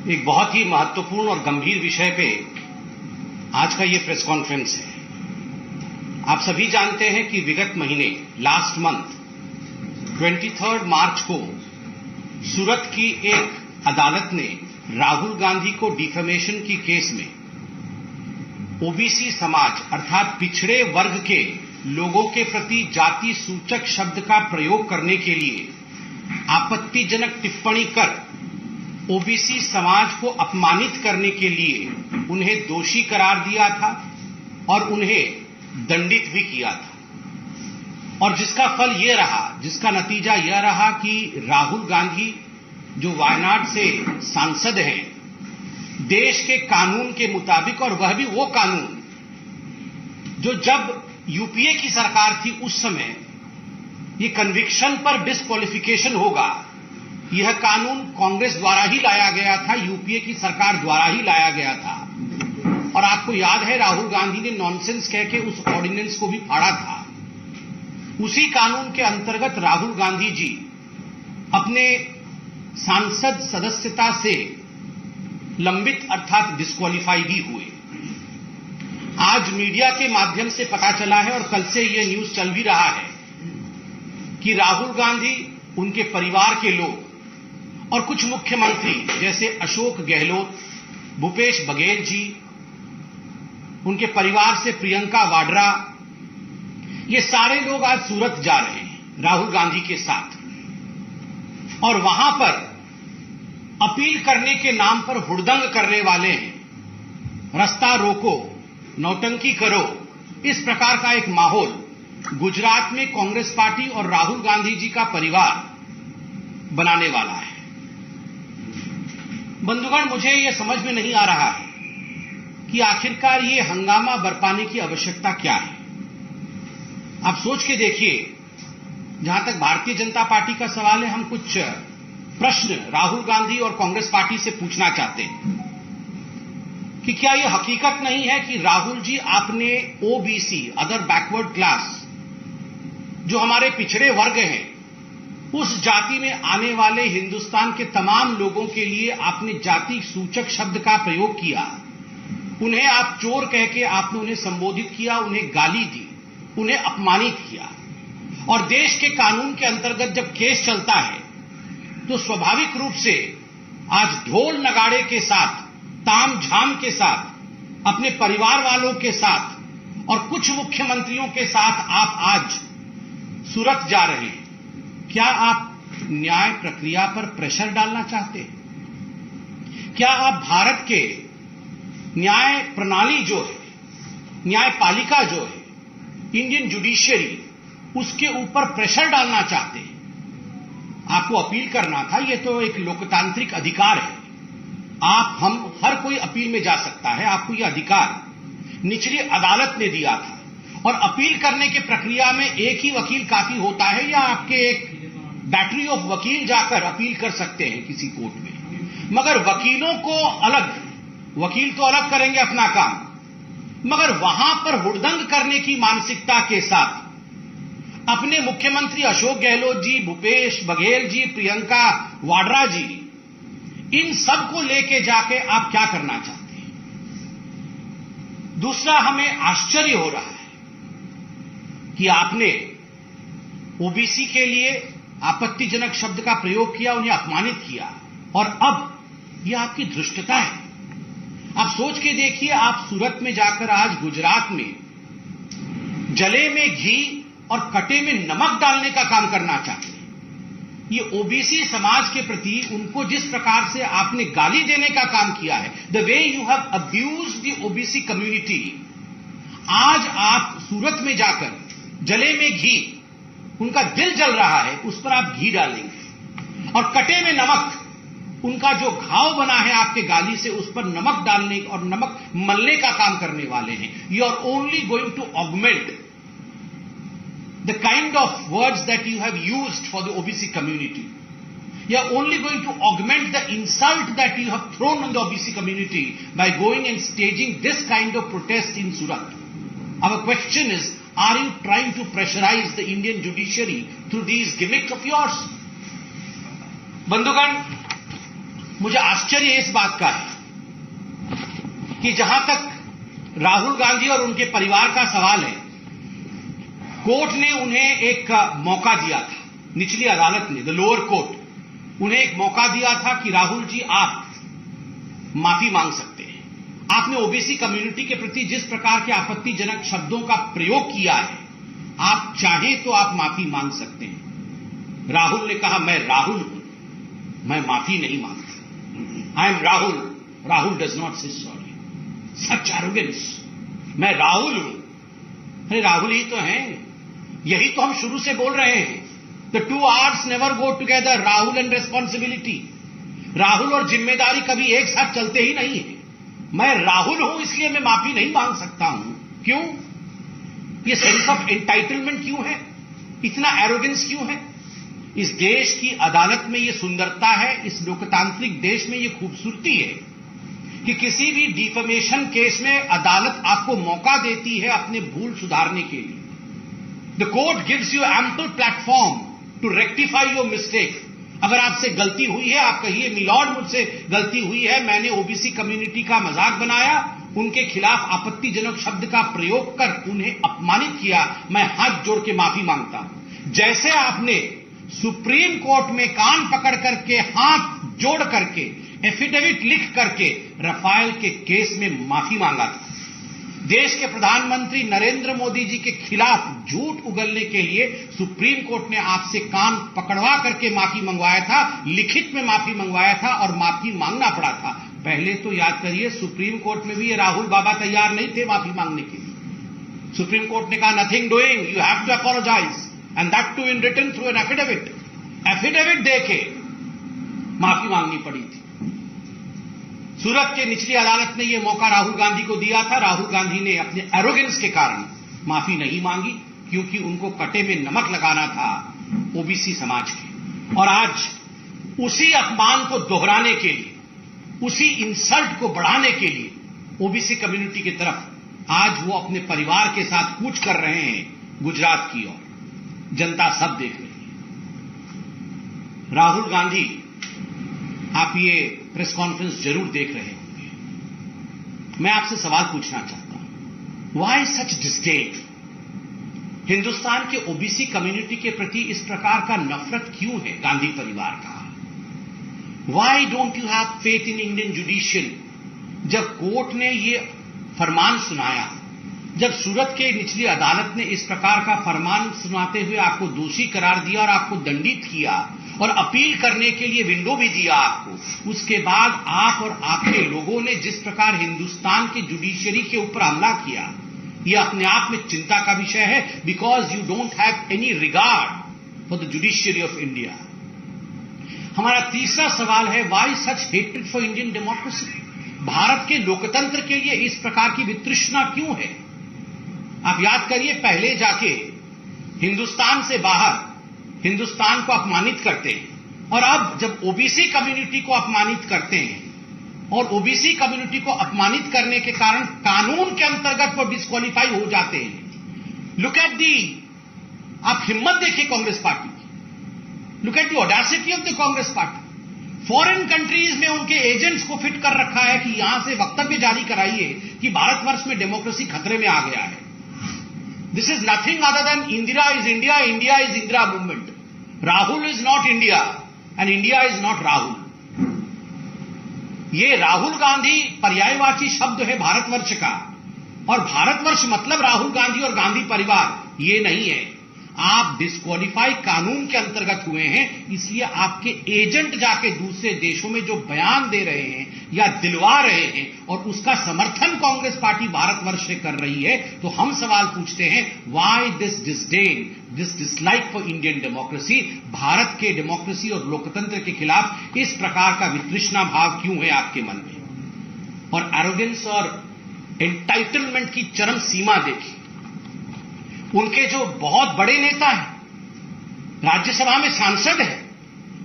एक बहुत ही महत्वपूर्ण और गंभीर विषय पे आज का ये प्रेस कॉन्फ्रेंस है। आप सभी जानते हैं कि विगत महीने लास्ट मंथ 23 मार्च को सूरत की एक अदालत ने राहुल गांधी को डिफेमेशन की केस में ओबीसी समाज अर्थात पिछड़े वर्ग के लोगों के प्रति जाति सूचक शब्द का प्रयोग करने के लिए आपत्तिजनक टिप्पणी कर ओबीसी समाज को अपमानित करने के लिए उन्हें दोषी करार दिया था और उन्हें दंडित भी किया था। और जिसका फल यह रहा, जिसका नतीजा यह रहा कि राहुल गांधी जो वायनाड से सांसद हैं, देश के कानून के मुताबिक, और वह भी वो कानून जो जब यूपीए की सरकार थी उस समय ये कन्विक्शन पर डिस्क्वालिफिकेशन होगा, यह कानून कांग्रेस द्वारा ही लाया गया था, यूपीए की सरकार द्वारा ही लाया गया था। और आपको याद है राहुल गांधी ने नॉनसेंस कह के उस ऑर्डिनेंस को भी फाड़ा था। उसी कानून के अंतर्गत राहुल गांधी जी अपने सांसद सदस्यता से लंबित अर्थात डिस्क्वालीफाई भी हुए। आज मीडिया के माध्यम से पता चला है और कल से यह न्यूज चल भी रहा है कि राहुल गांधी, उनके परिवार के लोग और कुछ मुख्यमंत्री जैसे अशोक गहलोत, भूपेश बघेल जी, उनके परिवार से प्रियंका वाड्रा, ये सारे लोग आज सूरत जा रहे हैं राहुल गांधी के साथ। और वहां पर अपील करने के नाम पर हुड़दंग करने वाले हैं, रास्ता रोको, नौटंकी करो, इस प्रकार का एक माहौल गुजरात में कांग्रेस पार्टी और राहुल गांधी जी का परिवार बनाने वाला है। बंधुगण, मुझे यह समझ में नहीं आ रहा है कि आखिरकार ये हंगामा बरपाने की आवश्यकता क्या है। आप सोच के देखिए, जहां तक भारतीय जनता पार्टी का सवाल है, हम कुछ प्रश्न राहुल गांधी और कांग्रेस पार्टी से पूछना चाहते हैं कि क्या यह हकीकत नहीं है कि राहुल जी, आपने ओबीसी, अदर बैकवर्ड क्लास, जो हमारे पिछड़े वर्ग हैं, उस जाति में आने वाले हिंदुस्तान के तमाम लोगों के लिए आपने जाति सूचक शब्द का प्रयोग किया। उन्हें आप चोर कह के आपने उन्हें संबोधित किया, उन्हें गाली दी, उन्हें अपमानित किया। और देश के कानून के अंतर्गत जब केस चलता है तो स्वाभाविक रूप से आज ढोल नगाड़े के साथ, ताम झाम के साथ, अपने परिवार वालों के साथ और कुछ मुख्यमंत्रियों के साथ आप आज सूरत जा रहे हैं। क्या आप न्याय प्रक्रिया पर प्रेशर डालना चाहते हैं? क्या आप भारत के न्याय प्रणाली जो है, न्यायपालिका जो है, इंडियन जुडिशियरी, उसके ऊपर प्रेशर डालना चाहते हैं? आपको अपील करना था, यह तो एक लोकतांत्रिक अधिकार है। आप, हम, हर कोई अपील में जा सकता है। आपको यह अधिकार निचली अदालत ने दिया था। और अपील करने की प्रक्रिया में एक ही वकील काफी होता है या आपके एक बैटरी ऑफ वकील जाकर अपील कर सकते हैं किसी कोर्ट में। मगर वकीलों को अलग, वकील तो अलग करेंगे अपना काम, मगर वहां पर हुड़दंग करने की मानसिकता के साथ अपने मुख्यमंत्री अशोक गहलोत जी, भूपेश बघेल जी, प्रियंका वाड्रा जी, इन सब को लेके जाके आप क्या करना चाहते हैं? दूसरा, हमें आश्चर्य हो रहा है कि आपने ओबीसी के लिए आपत्तिजनक शब्द का प्रयोग किया, उन्हें अपमानित किया, और अब यह आपकी धृष्टता है। आप सोच के देखिए, आप सूरत में जाकर आज गुजरात में जले में घी और कटे में नमक डालने का काम करना चाहते हैं। ये ओबीसी समाज के प्रति उनको जिस प्रकार से आपने गाली देने का काम किया है, the way you have abused the OBC community, आज आप सूरत में जाकर जले में घी, उनका दिल जल रहा है, उस पर आप घी डालेंगे, और कटे में नमक, उनका जो घाव बना है आपके गाली से, उस पर नमक डालने और नमक मलने का काम करने वाले हैं। You are only going to augment the kind of words that you have used for the OBC community. You are only going to augment the insult that you have thrown on the OBC community by going and staging this kind of protest in Surat. Our question is, are you trying to pressurize the Indian judiciary through these gimmicks of yours? बंधुगण, मुझे आश्चर्य इस बात का है कि जहां तक राहुल गांधी और उनके परिवार का सवाल है, कोर्ट ने उन्हें एक मौका दिया था, निचली अदालत ने, द लोअर कोर्ट, उन्हें एक मौका दिया था कि राहुल जी आप माफी मांग सकते हैं। आपने ओबीसी कम्युनिटी के प्रति जिस प्रकार के आपत्तिजनक शब्दों का प्रयोग किया है, आप चाहें तो आप माफी मांग सकते हैं। राहुल ने कहा, मैं राहुल हूं, मैं माफी नहीं मांगता। I am Rahul, Rahul does not से सॉरी। सच एरोगेंस, मैं राहुल हूं। अरे राहुल ही तो हैं, यही तो हम शुरू से बोल रहे हैं। The two arts never go together, Rahul and responsibility. Rahul और जिम्मेदारी कभी एक साथ चलते ही नहीं है। मैं राहुल हूं इसलिए मैं माफी नहीं मांग सकता हूं। क्यों? ये सेंस ऑफ एंटाइटलमेंट क्यों है? इतना एरोगेंस क्यों है? इस देश की अदालत में ये सुंदरता है, इस लोकतांत्रिक देश में ये खूबसूरती है कि किसी भी डिफेमेशन केस में अदालत आपको मौका देती है अपने भूल सुधारने के लिए। The court gives you ample platform to rectify your mistake. अगर आपसे गलती हुई है, आप कहिए मिलॉर्ड मुझसे गलती हुई है, मैंने ओबीसी कम्युनिटी का मजाक बनाया, उनके खिलाफ आपत्तिजनक शब्द का प्रयोग कर उन्हें अपमानित किया, मैं हाथ जोड़ के माफी मांगता हूं। जैसे आपने सुप्रीम कोर्ट में कान पकड़ करके, हाथ जोड़ करके, एफिडेविट लिख करके राफेल के केस में माफी मांगा था। देश के प्रधानमंत्री नरेंद्र मोदी जी के खिलाफ झूठ उगलने के लिए सुप्रीम कोर्ट ने आपसे कान पकड़वा करके माफी मंगवाया था, लिखित में माफी मंगवाया था और माफी मांगना पड़ा था। पहले तो याद करिए, सुप्रीम कोर्ट में भी ये राहुल बाबा तैयार नहीं थे माफी मांगने के लिए। सुप्रीम कोर्ट ने कहा nothing doing, you have to apologise and that too in written through an affidavit. Affidavit देके माफी मांगनी पड़ी थी। सूरत के निचली अदालत ने यह मौका राहुल गांधी को दिया था। राहुल गांधी ने अपने एरोगेंस के कारण माफी नहीं मांगी, क्योंकि उनको कटे में नमक लगाना था ओबीसी समाज के। और आज उसी अपमान को दोहराने के लिए, उसी इंसल्ट को बढ़ाने के लिए ओबीसी कम्युनिटी की तरफ आज वो अपने परिवार के साथ कूच कर रहे हैं गुजरात की ओर। जनता सब देख रही है। राहुल गांधी, आप ये प्रेस कॉन्फ्रेंस जरूर देख रहे होंगे। मैं आपसे सवाल पूछना चाहता हूं, व्हाई सच डिस्डेन? हिंदुस्तान के ओबीसी कम्युनिटी के प्रति इस प्रकार का नफरत क्यों है गांधी परिवार का? Why don't you have faith in Indian judiciary? जब कोर्ट ने ये फरमान सुनाया, जब सूरत के निचली अदालत ने इस प्रकार का फरमान सुनाते हुए आपको दोषी करार दिया और आपको दंडित किया और अपील करने के लिए विंडो भी दिया आपको, उसके बाद आप और आपके लोगों ने जिस प्रकार हिंदुस्तान के जुडिशियरी के ऊपर हमला किया, यह अपने आप में चिंता का विषय है। Because you don't have any regard for the judiciary of India. हमारा तीसरा सवाल है, why such hatred for Indian democracy? Bharat के लोकतंत्र के लिए इस प्रकार की वितृष्णा क्यों है? आप याद करिए, पहले जाके हिंदुस्तान से बाहर हिंदुस्तान को अपमानित करते हैं, और अब जब ओबीसी कम्युनिटी को अपमानित करते हैं और ओबीसी कम्युनिटी को अपमानित करने के कारण कानून के अंतर्गत वो डिस्क्वालीफाई हो जाते हैं। लुक एट दी, आप हिम्मत देखिए कांग्रेस पार्टी की। Look at the audacity of the Congress party. Foreign countries में उनके एजेंट्स को फिट कर रखा है कि यहां से वक्तव्य जारी कराइए कि भारतवर्ष में डेमोक्रेसी खतरे में आ गया है। This is nothing other than Indira is India, India is Indira movement. Rahul is not India and India is not Rahul. ये राहुल गांधी पर्यायवाची शब्द है भारतवर्ष का, और भारतवर्ष मतलब राहुल गांधी और गांधी परिवार ये नहीं है। आप डिस्क्वालीफाई कानून के अंतर्गत हुए हैं, इसलिए आपके एजेंट जाके दूसरे देशों में जो बयान दे रहे हैं या दिलवा रहे हैं और उसका समर्थन कांग्रेस पार्टी भारतवर्ष से कर रही है, तो हम सवाल पूछते हैं, why this disdain, this dislike for Indian democracy? Bharat के डेमोक्रेसी और लोकतंत्र के खिलाफ इस प्रकार का वितृष्णा भाव क्यों है आपके मन में? और एरोगेंस और एंटाइटलमेंट की चरम सीमा देखिए। उनके जो बहुत बड़े नेता हैं, राज्यसभा में सांसद है,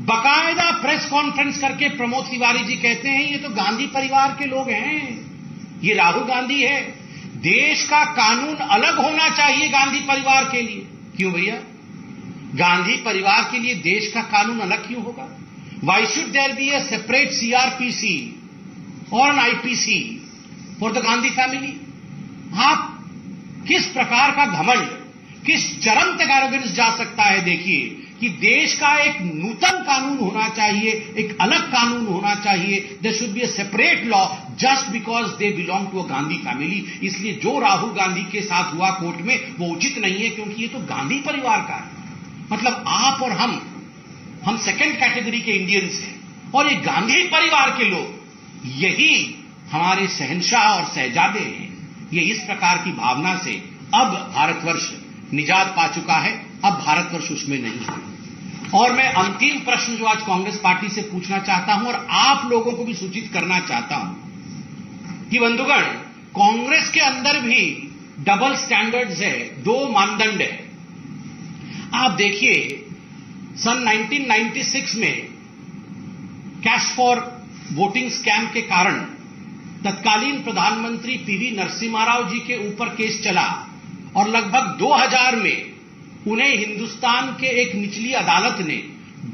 बकायदा प्रेस कॉन्फ्रेंस करके प्रमोद तिवारी जी कहते हैं ये तो गांधी परिवार के लोग हैं, ये राहुल गांधी है। देश का कानून अलग होना चाहिए गांधी परिवार के लिए। क्यों भैया? गांधी परिवार के लिए देश का कानून अलग क्यों होगा? Why should there be a separate CRPC or an IPC for the Gandhi family? आप किस प्रकार का घमंड, किस चरम तक एरोगेंस जा सकता है? देखिए कि देश का एक नूतन कानून होना चाहिए, एक अलग कानून होना चाहिए. There should be a separate law just because they belong to a Gandhi family. इसलिए जो राहुल गांधी के साथ हुआ कोर्ट में वो उचित नहीं है, क्योंकि ये तो गांधी परिवार का है. मतलब आप और हम सेकेंड कैटेगरी के इंडियंस हैं, और ये गांधी परिवार के लोग यही हमारे शहंशाह और शहजादे हैं. ये इस प्रकार की भावना से अब भारतवर्ष निजात पा चुका है. अब भारतवर्ष उसमें नहीं है. और मैं अंतिम प्रश्न जो आज कांग्रेस पार्टी से पूछना चाहता हूं और आप लोगों को भी सूचित करना चाहता हूं कि बंधुगण, कांग्रेस के अंदर भी डबल स्टैंडर्ड्स है, दो मानदंड है. आप देखिए सन 1996 में कैश फॉर वोटिंग स्कैम के कारण तत्कालीन प्रधानमंत्री पीवी नरसिम्हा राव जी के ऊपर केस चला, और लगभग 2000 में उन्हें हिंदुस्तान के एक निचली अदालत ने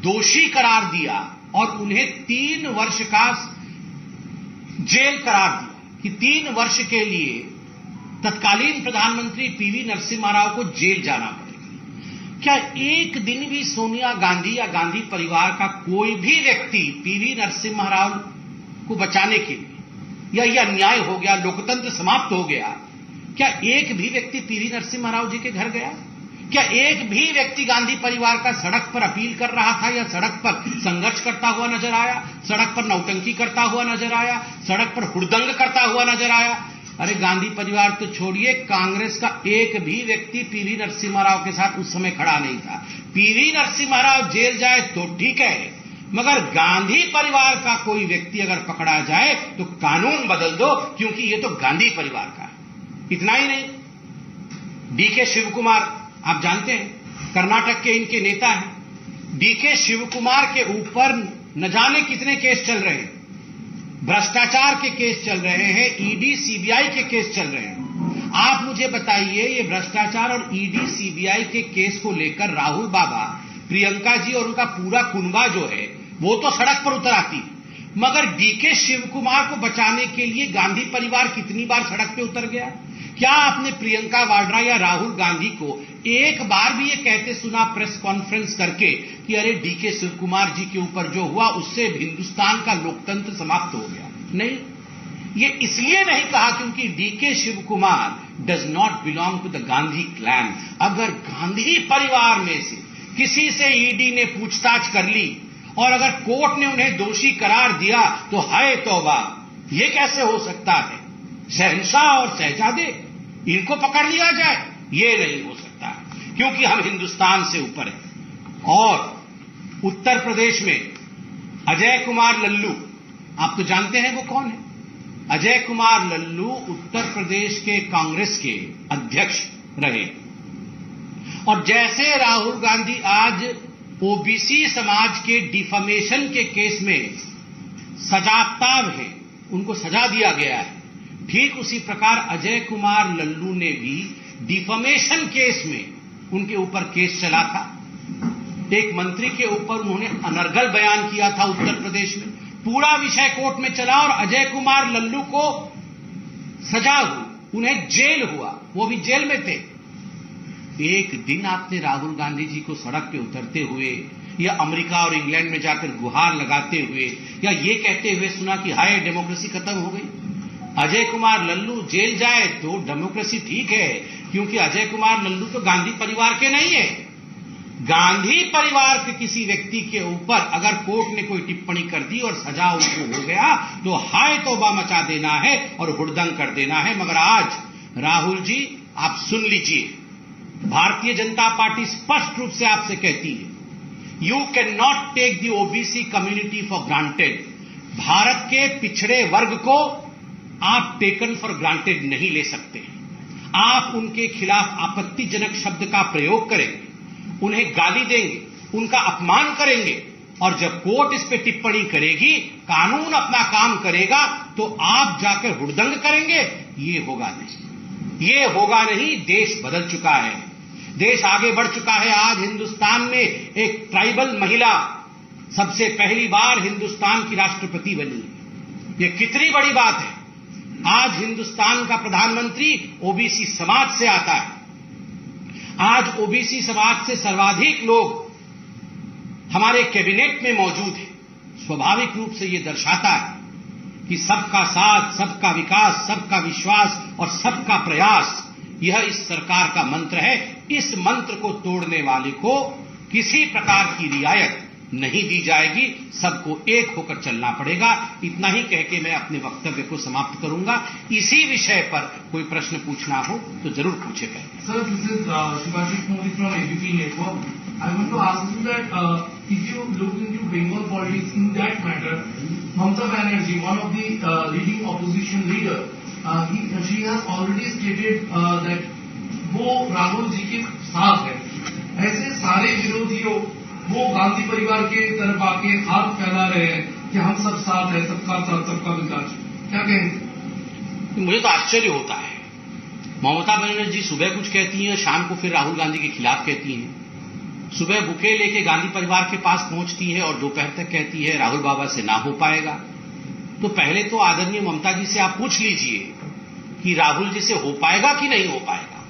दोषी करार दिया और उन्हें 3 वर्ष का जेल करार दिया कि 3 वर्ष के लिए तत्कालीन प्रधानमंत्री पीवी नरसिम्हा राव को जेल जाना पड़ेगा. क्या एक दिन भी सोनिया गांधी या गांधी परिवार का कोई भी व्यक्ति पीवी नरसिम्हा राव को बचाने के लिए, या यह अन्याय हो गया, लोकतंत्र समाप्त हो गया, क्या एक भी व्यक्ति पीवी नरसिम्हा राव जी के घर गया? क्या एक भी व्यक्ति गांधी परिवार का सड़क पर अपील कर रहा था या सड़क पर संघर्ष करता हुआ नजर आया, सड़क पर नौटंकी करता हुआ नजर आया, सड़क पर हुड़दंग करता हुआ नजर आया? अरे गांधी परिवार तो छोड़िए, कांग्रेस का एक भी व्यक्ति पीवी नरसिम्हा राव के साथ उस समय खड़ा नहीं था. पीवी नरसिम्हा राव जेल जाए तो ठीक है, मगर गांधी परिवार का कोई व्यक्ति अगर पकड़ा जाए तो कानून बदल दो, क्योंकि ये तो गांधी परिवार का है. इतना ही नहीं, डीके शिवकुमार आप जानते हैं कर्नाटक के इनके नेता हैं. डीके शिवकुमार के ऊपर न जाने कितने केस चल रहे हैं, भ्रष्टाचार के केस चल रहे हैं, ईडी सीबीआई के केस चल रहे हैं. आप मुझे बताइए, ये भ्रष्टाचार और ईडी सीबीआई के केस को लेकर राहुल बाबा, प्रियंका जी और उनका पूरा कुनबा जो है वो तो सड़क पर उतर आती है, मगर डीके शिवकुमार को बचाने के लिए गांधी परिवार कितनी बार सड़क पे उतर गया? क्या आपने प्रियंका वाड्रा या राहुल गांधी को एक बार भी ये कहते सुना प्रेस कॉन्फ्रेंस करके कि अरे डीके शिवकुमार जी के ऊपर जो हुआ उससे हिंदुस्तान का लोकतंत्र समाप्त हो गया? नहीं. ये इसलिए नहीं कहा क्योंकि DK Shivakumar does not belong to the Gandhi clan. अगर गांधी परिवार में से किसी से ईडी ने पूछताछ कर ली और अगर कोर्ट ने उन्हें दोषी करार दिया तो हाय तौबा, ये कैसे हो सकता है? शहंशाह और शहजादे इनको पकड़ लिया जाए, ये नहीं हो सकता है, क्योंकि हम हिंदुस्तान से ऊपर हैं. और उत्तर प्रदेश में अजय कुमार लल्लू, आप तो जानते हैं वो कौन है. अजय कुमार लल्लू उत्तर प्रदेश के कांग्रेस के अध्यक्ष रहे, और जैसे राहुल गांधी आज ओबीसी समाज के डिफमेशन के केस में सजाताब हैं, उनको सजा दिया गया है, ठीक उसी प्रकार अजय कुमार लल्लू ने भी डिफमेशन केस में उनके ऊपर केस चला था. एक मंत्री के ऊपर उन्होंने अनर्गल बयान किया था उत्तर प्रदेश में, पूरा विषय कोर्ट में चला और अजय कुमार लल्लू को सजा हुई, उन्हें जेल हुआ, वो भी जेल में थे. एक दिन आपने राहुल गांधी जी को सड़क पे उतरते हुए या अमेरिका और इंग्लैंड में जाकर गुहार लगाते हुए या ये कहते हुए सुना कि हाय डेमोक्रेसी खत्म हो गई? अजय कुमार लल्लू जेल जाए तो डेमोक्रेसी ठीक है, क्योंकि अजय कुमार लल्लू तो गांधी परिवार के नहीं है. गांधी परिवार के किसी व्यक्ति के ऊपर अगर कोर्ट ने कोई टिप्पणी कर दी और सजा उनको हो गया तो हाय तौबा मचा देना है और हुड़दंग कर देना है. मगर आज राहुल जी आप सुन लीजिए, भारतीय जनता पार्टी स्पष्ट रूप से आपसे कहती है, you can not take the OBC community for granted. Bharat के पिछड़े वर्ग को आप टेकन फॉर ग्रांटेड नहीं ले सकते. आप उनके खिलाफ आपत्तिजनक शब्द का प्रयोग करेंगे, उन्हें गाली देंगे, उनका अपमान करेंगे, और जब कोर्ट इस पे टिप्पणी करेगी, कानून अपना काम करेगा, तो आप जाकर हुड़दंग करेंगे? ये होगा नहीं, ये होगा नहीं. देश बदल चुका है, देश आगे बढ़ चुका है. आज हिंदुस्तान में एक ट्राइबल महिला सबसे पहली बार हिंदुस्तान की राष्ट्रपति बनी है। ये कितनी बड़ी बात है। आज हिंदुस्तान का प्रधानमंत्री ओबीसी समाज से आता है। आज ओबीसी समाज से सर्वाधिक लोग हमारे कैबिनेट में मौजूद हैं। स्वाभाविक रूप से यह दर्शाता है कि सबका साथ, सबका विकास, सबका विश्वास और सबका प्रयास, यह इस सरकार का मंत्र है। इस मंत्र को तोड़ने वाले को किसी प्रकार की रियायत नहीं दी जाएगी। सबको एक होकर चलना पड़ेगा। इतना ही कह के मैं अपने वक्तव्य को समाप्त करूंगा। इसी विषय पर कोई प्रश्न पूछना हो तो जरूर पूछे पहले। Sir, this is Shivaji Modi from ABP network. I want to ask you that if you look into Bengal politics in that matter, Mamata Banerjee, one of the leading opposition leader, she has already stated that वो राहुल जी के साथ है। ऐसे सारे विरोधियों वो गांधी परिवार के तरफ आके हाथ फैला रहे हैं कि हम सब साथ है, सबका साथ, सबका विकास। क्या कहेंगे? मुझे तो आश्चर्य होता है। ममता बनर्जी सुबह कुछ कहती हैं, शाम को फिर राहुल गांधी के खिलाफ कहती हैं। सुबह बुके लेके गांधी परिवार के पास पहुंचती है और दोपहर तक कहती है राहुल बाबा से ना हो पाएगा। तो पहले तो आदरणीय ममता जी से आप पूछ लीजिए कि राहुल जी से हो पाएगा कि नहीं हो पाएगा।